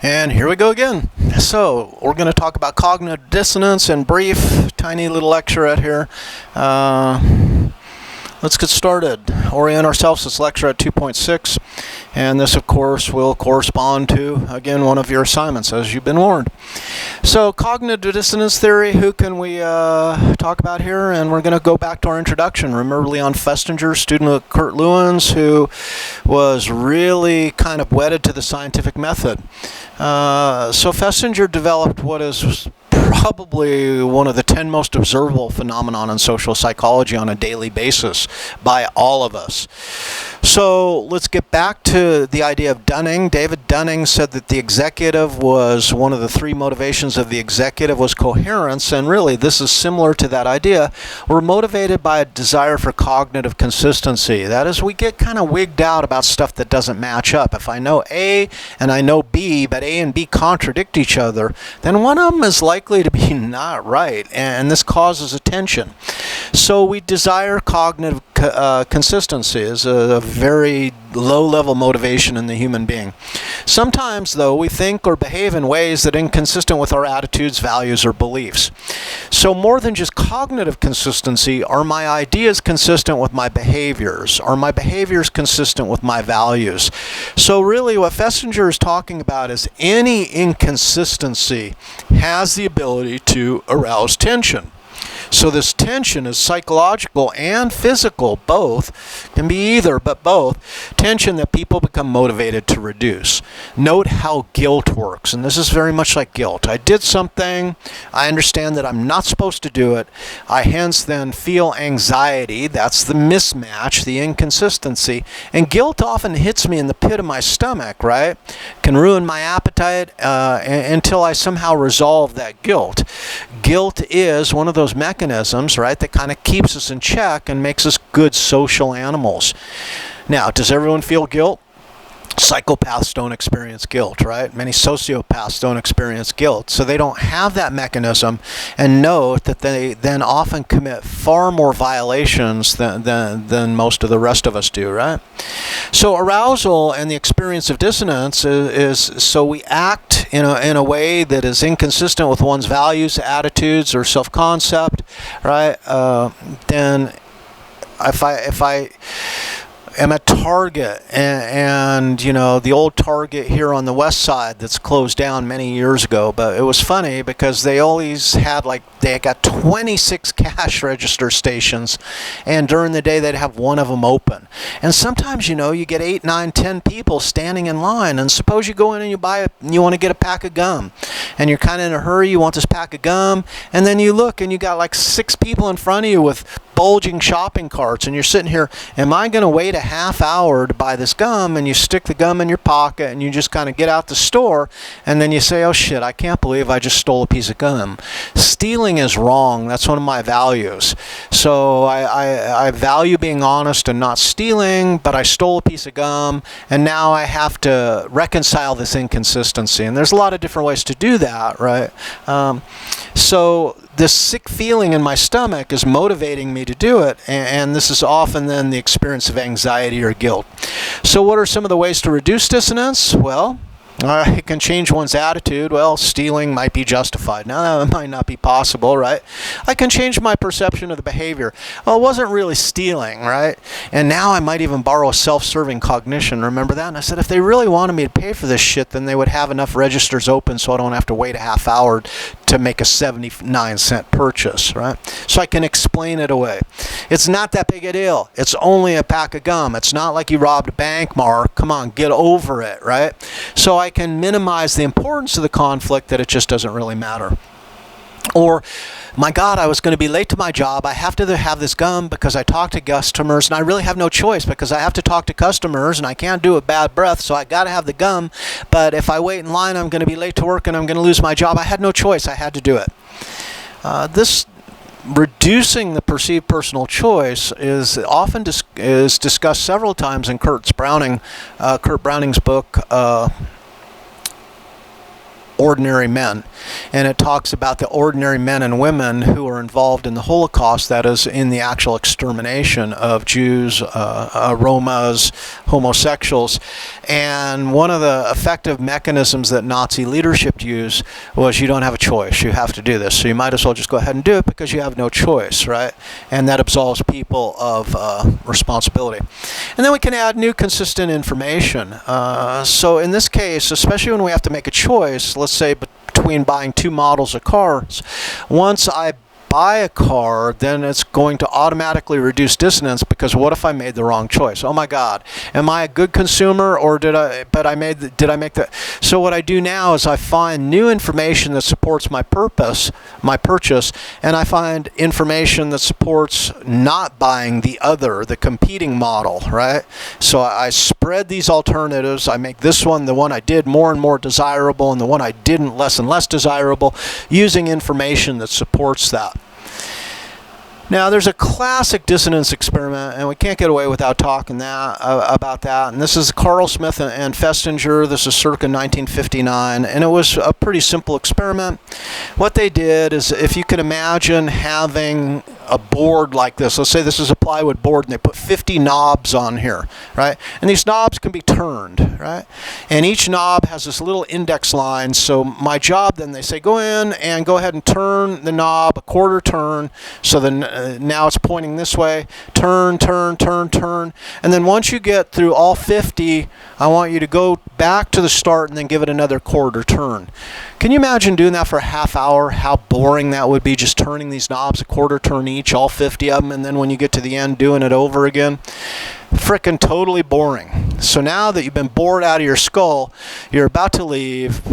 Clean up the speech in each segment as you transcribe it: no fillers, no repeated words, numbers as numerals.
And here we go again. So we're going to talk about cognitive dissonance in brief, tiny little lecturette here. Let's get started. Orient ourselves. This lecture at 2.6, and this, of course, will correspond to, again, one of your assignments, as you've been warned. So, cognitive dissonance theory, who can we talk about here? And we're going to go back to our introduction. Remember Leon Festinger, student of Kurt Lewin's, who was really kind of wedded to the scientific method. So Festinger developed what is probably one of the 10 most observable phenomenon in social psychology on a daily basis by all of us. So let's get back to the idea of Dunning. David Dunning said that the executive was one of the three motivations of the executive was coherence, and really this is similar to that idea. We're motivated by a desire for cognitive consistency. That is, we get kind of wigged out about stuff that doesn't match up. If I know A and I know B, but A and B contradict each other, then one of them is likely to be not right, and this causes a tension. So we desire cognitive consistency is a very low-level motivation in the human being. Sometimes, though, we think or behave in ways that are inconsistent with our attitudes, values, or beliefs. So more than just cognitive consistency, are my ideas consistent with my behaviors? Are my behaviors consistent with my values? So really what Festinger is talking about is any inconsistency has the ability to arouse tension. So this tension is psychological and physical, both, can be either, but both, tension that people become motivated to reduce. Note how guilt works, and this is very much like guilt. I did something, I understand that I'm not supposed to do it, I hence then feel anxiety, that's the mismatch, the inconsistency, and guilt often hits me in the pit of my stomach, right? Can ruin my appetite until I somehow resolve that guilt. Guilt is one of those mechanisms, right, that kind of keeps us in check and makes us good social animals. Now, does everyone feel guilt? Psychopaths don't experience guilt, right? Many sociopaths don't experience guilt. So they don't have that mechanism, and note that they then often commit far more violations than most of the rest of us do, right? So arousal and the experience of dissonance is so we act in a way that is inconsistent with one's values, attitudes, or self-concept, right? Then if I am at Target, and you know, the old Target here on the west side that's closed down many years ago, but it was funny because they always had, like, they got 26 cash register stations, and during the day they'd have one of them open. And sometimes, you know, you get 8, 9, 10 people standing in line, and suppose you go in and you want to get a pack of gum, and you're kind of in a hurry, you want this pack of gum, and then you look and you got like 6 people in front of you with bulging shopping carts, and you're sitting here, am I going to wait a half hour to buy this gum? And you stick the gum in your pocket and you just kind of get out the store, and then you say, oh shit, I can't believe I just stole a piece of gum. Stealing is wrong. That's one of my values. So I value being honest and not stealing, but I stole a piece of gum, and now I have to reconcile this inconsistency. And there's a lot of different ways to do that, right? So this sick feeling in my stomach is motivating me to do it, and this is often then the experience of anxiety or guilt. So what are some of the ways to reduce dissonance? Well, it can change one's attitude. Well, stealing might be justified. Now, that might not be possible, right? I can change my perception of the behavior. Well, it wasn't really stealing, right? And now I might even borrow a self-serving cognition. Remember that? And I said, if they really wanted me to pay for this shit, then they would have enough registers open so I don't have to wait a half hour to make a 79-cent purchase, right? So I can explain it away. It's not that big a deal. It's only a pack of gum. It's not like you robbed a bank, Mark. Come on, get over it, right? So I can minimize the importance of the conflict, that it just doesn't really matter. Or, my God, I was going to be late to my job. I have to have this gum because I talk to customers, and I really have no choice because I have to talk to customers, and I can't do a bad breath, so I got to have the gum. But if I wait in line, I'm going to be late to work, and I'm going to lose my job. I had no choice. I had to do it. This reducing the perceived personal choice is often discussed several times in Kurt Browning's book, ordinary men. And it talks about the ordinary men and women who are involved in the Holocaust, that is, in the actual extermination of Jews, Romas, homosexuals. And one of the effective mechanisms that Nazi leadership used was you don't have a choice. You have to do this. So you might as well just go ahead and do it because you have no choice, right? And that absolves people of responsibility. And then we can add new consistent information. So in this case, especially when we have to make a choice, let's say between buying two models of cars, once I buy a car, then it's going to automatically reduce dissonance, because what if I made the wrong choice? Oh my God, am I a good consumer, or did I make the? So what I do now is I find new information that supports my purchase, and I find information that supports not buying the competing model, right? So I spread these alternatives. I make this one, the one I did, more and more desirable, and the one I didn't, less and less desirable, using information that supports that. Now, there's a classic dissonance experiment, and we can't get away without talking about that. And this is Carl Smith and Festinger. This is circa 1959, and it was a pretty simple experiment. What they did is, if you can imagine having a board like this, let's say this is a plywood board, and they put 50 knobs on here, right? And these knobs can be turned, right? And each knob has this little index line. So my job then, they say, go in and go ahead and turn the knob a quarter turn, so then now it's pointing this way. Turn, turn, turn, turn. And then once you get through all 50, I want you to go back to the start and then give it another quarter turn. Can you imagine doing that for a half hour? How boring that would be, just turning these knobs a quarter turn each, all 50 of them, and then when you get to the end, doing it over again? Frickin' totally boring. So now that you've been bored out of your skull, you're about to leave.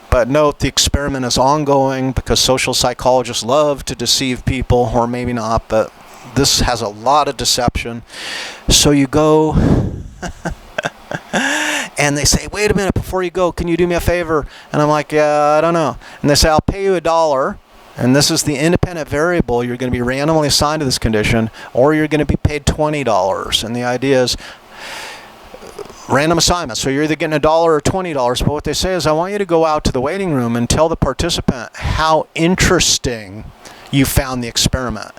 But note, the experiment is ongoing, because social psychologists love to deceive people, or maybe not, but this has a lot of deception. So you go and they say, wait a minute, before you go, can you do me a favor? And I'm like, yeah, I don't know. And they say, I'll pay you $1. And this is the independent variable. You're going to be randomly assigned to this condition, or you're going to be paid $20. And the idea is random assignment. So you're either getting $1 or $20. But what they say is, I want you to go out to the waiting room and tell the participant how interesting you found the experiment.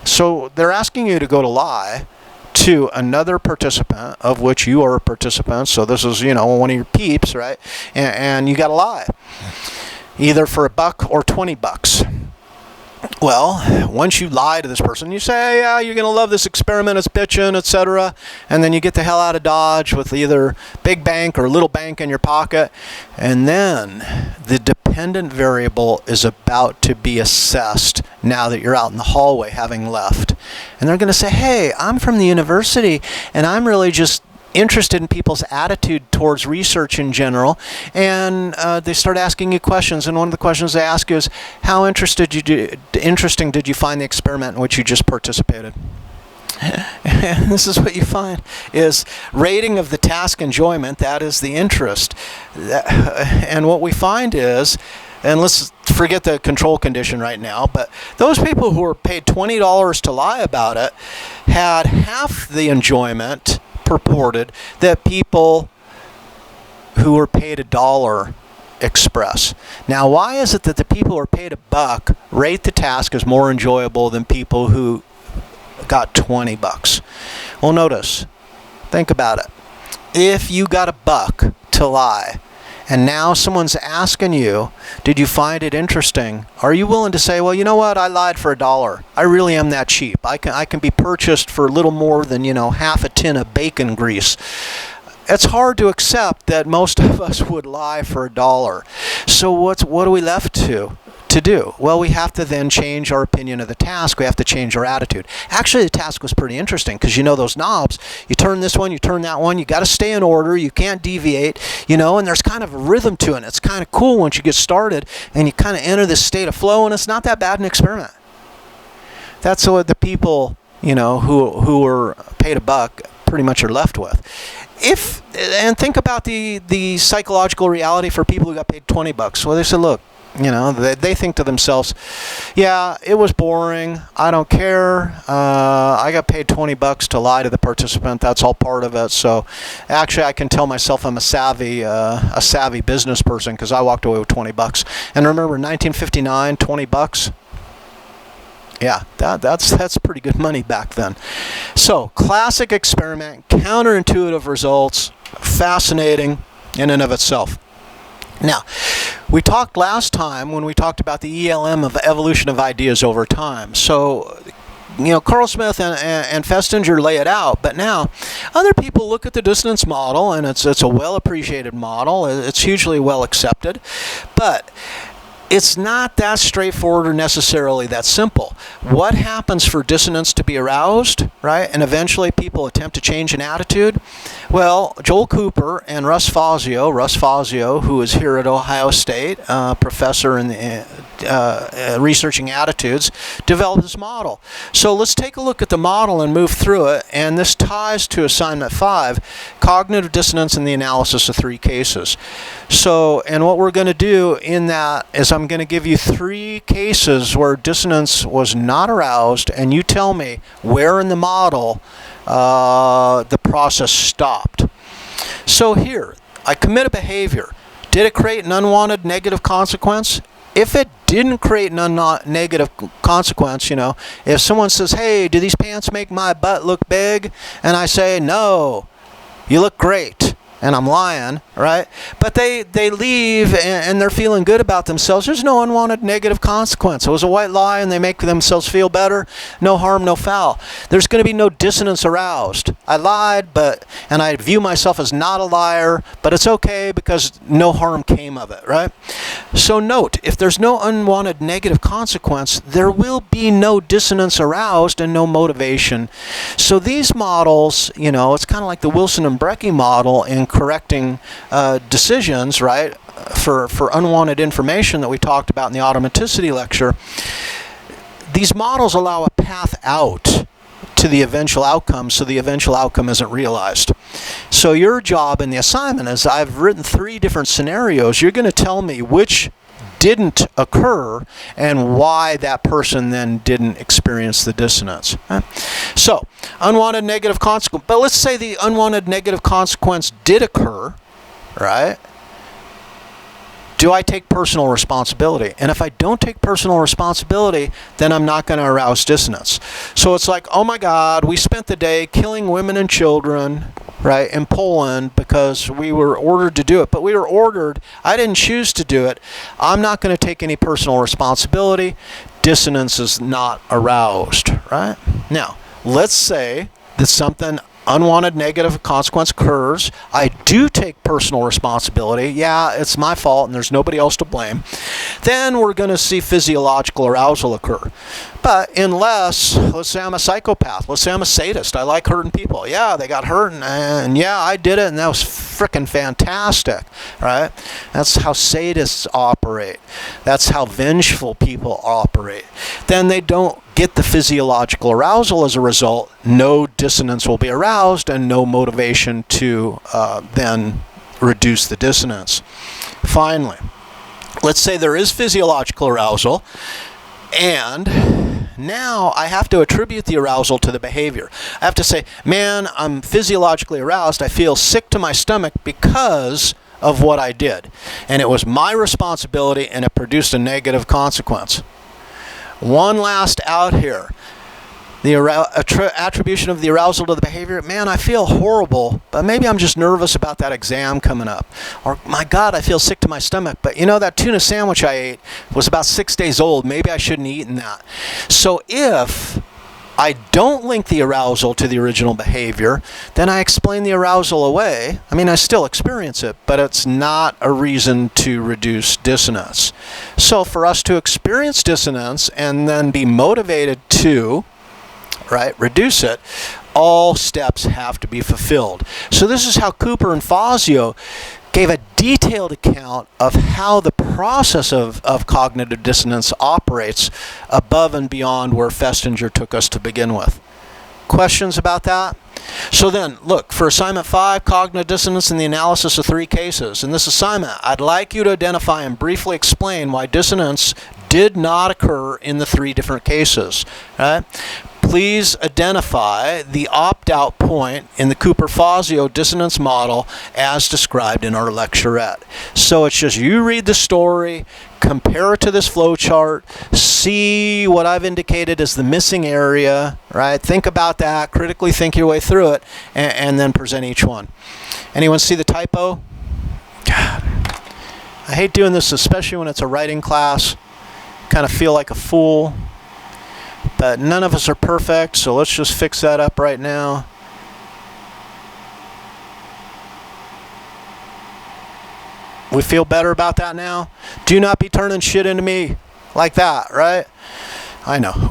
So they're asking you to go to lie to another participant, of which you are a participant. So this is, one of your peeps, right? And you got to lie, either for $1 or $20. Well, once you lie to this person, you say, yeah, you're going to love this experiment, it's bitchin', etc. And then you get the hell out of Dodge with either big bank or little bank in your pocket. And then the dependent variable is about to be assessed now that you're out in the hallway having left. And they're going to say, hey, I'm from the university, and I'm really just interested in people's attitude towards research in general, and they start asking you questions, and one of the questions they ask you is, how interesting did you find the experiment in which you just participated? And this is what you find is rating of the task enjoyment, that is the interest. And what we find is, and let's forget the control condition right now, but those people who were paid $20 to lie about it had half the enjoyment purported that people who were paid $1 express. Now, why is it that the people who are paid $1 rate the task as more enjoyable than people who got $20? Well, notice, think about it. If you got $1 to lie, and now someone's asking you, did you find it interesting? Are you willing to say, well, you know what? I lied for $1. I really am that cheap. I can be purchased for a little more than, half a tin of bacon grease. It's hard to accept that most of us would lie for $1. So what are we left to do? Well, we have to then change our opinion of the task. We have to change our attitude. Actually, the task was pretty interesting, because those knobs, you turn this one, you turn that one, you got to stay in order, you can't deviate, and there's kind of a rhythm to it. It's kind of cool once you get started and you kind of enter this state of flow, and it's not that bad an experiment. That's what the people, who were paid $1 pretty much are left with. And think about the psychological reality for people who got paid $20. Well, they said, look, They think to themselves, yeah, it was boring. I don't care. I got paid $20 to lie to the participant. That's all part of it. So actually, I can tell myself I'm a savvy business person because I walked away with $20. And remember, 1959, $20. Yeah, that's pretty good money back then. So classic experiment, counterintuitive results, fascinating in and of itself. Now, we talked last time when we talked about the ELM of evolution of ideas over time. So, Carl Smith and Festinger lay it out, but now other people look at the dissonance model, and it's a well-appreciated model. It's hugely well accepted, but it's not that straightforward or necessarily that simple. What happens for dissonance to be aroused, right? And eventually people attempt to change an attitude? Well, Joel Cooper and Russ Fazio, who is here at Ohio State, professor in researching attitudes, developed this model. So let's take a look at the model and move through it. And this ties to assignment 5, cognitive dissonance in the analysis of 3 cases. So, and what we're going to do in that is I'm going to give you 3 cases where dissonance was not aroused, and you tell me where in the model the process stopped. So here, I commit a behavior. Did it create an unwanted negative consequence? If it didn't create an negative consequence, if someone says, hey, do these pants make my butt look big? And I say, no, you look great. And I'm lying, right? But they leave and they're feeling good about themselves. There's no unwanted negative consequence. It was a white lie and they make themselves feel better. No harm, no foul. There's going to be no dissonance aroused. I lied, and I view myself as not a liar, but it's okay because no harm came of it, right? So note, if there's no unwanted negative consequence, there will be no dissonance aroused and no motivation. So these models, it's kind of like the Wilson and Brecky model in correcting decisions, right, for unwanted information that we talked about in the automaticity lecture. These models allow a path out to the eventual outcome, so the eventual outcome isn't realized. So your job in the assignment is, I've written 3 different scenarios. You're going to tell me which didn't occur and why that person then didn't experience the dissonance. Right? So, unwanted negative consequence. But let's say the unwanted negative consequence did occur, right? Do I take personal responsibility? And if I don't take personal responsibility, then I'm not going to arouse dissonance. So it's like, oh my God, we spent the day killing women and children, right, in Poland because we were ordered to do it. But we were ordered. I didn't choose to do it. I'm not going to take any personal responsibility. Dissonance is not aroused, right? Now, let's say that something unwanted negative consequence occurs. I do take personal responsibility. Yeah, it's my fault and there's nobody else to blame. Then we're going to see physiological arousal occur. But unless, let's say I'm a psychopath. Let's say I'm a sadist. I like hurting people. Yeah, they got hurt and yeah, I did it and that was frickin' fantastic, right? That's how sadists operate. That's how vengeful people operate. Then they don't get the physiological arousal as a result. No dissonance will be aroused and no motivation to then reduce the dissonance. Finally, let's say there is physiological arousal, and now I have to attribute the arousal to the behavior. I have to say, man, I'm physiologically aroused. I feel sick to my stomach because of what I did. And it was my responsibility and it produced a negative consequence. One last out here. The attribution of the arousal to the behavior. Man, I feel horrible, but maybe I'm just nervous about that exam coming up. Or, my God, I feel sick to my stomach, but that tuna sandwich I ate was about 6 days old. Maybe I shouldn't have eaten that. So if I don't link the arousal to the original behavior, then I explain the arousal away. I mean, I still experience it, but it's not a reason to reduce dissonance. So for us to experience dissonance and then be motivated to reduce it, all steps have to be fulfilled. So this is how Cooper and Fazio gave a detailed account of how the process of cognitive dissonance operates above and beyond where Festinger took us to begin with. Questions about that? So then, look, for assignment 5, cognitive dissonance in the analysis of 3 cases. In this assignment, I'd like you to identify and briefly explain why dissonance did not occur in the 3 different cases. Right? Please identify the opt-out point in the Cooper-Fazio dissonance model as described in our lecturette. So it's just you read the story, compare it to this flowchart, see what I've indicated as the missing area, right? Think about that, critically think your way through it, and then present each one. Anyone see the typo? God, I hate doing this, especially when it's a writing class. Kind of feel like a fool. But none of us are perfect, so let's just fix that up right now. We feel better about that now? Do not be turning shit into me like that, right? I know,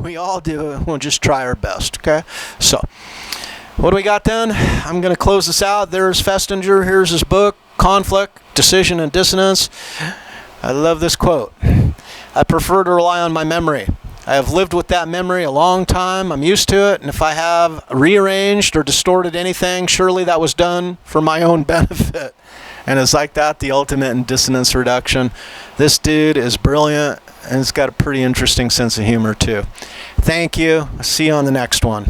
we all do it. We'll just try our best, okay? So, what do we got then? I'm going to close this out. There's Festinger. Here's his book, Conflict, Decision, and Dissonance. I love this quote. I prefer to rely on my memory. I have lived with that memory a long time. I'm used to it, and if I have rearranged or distorted anything, surely that was done for my own benefit. And it's like that, the ultimate in dissonance reduction. This dude is brilliant, and he's got a pretty interesting sense of humor, too. Thank you. See you on the next one.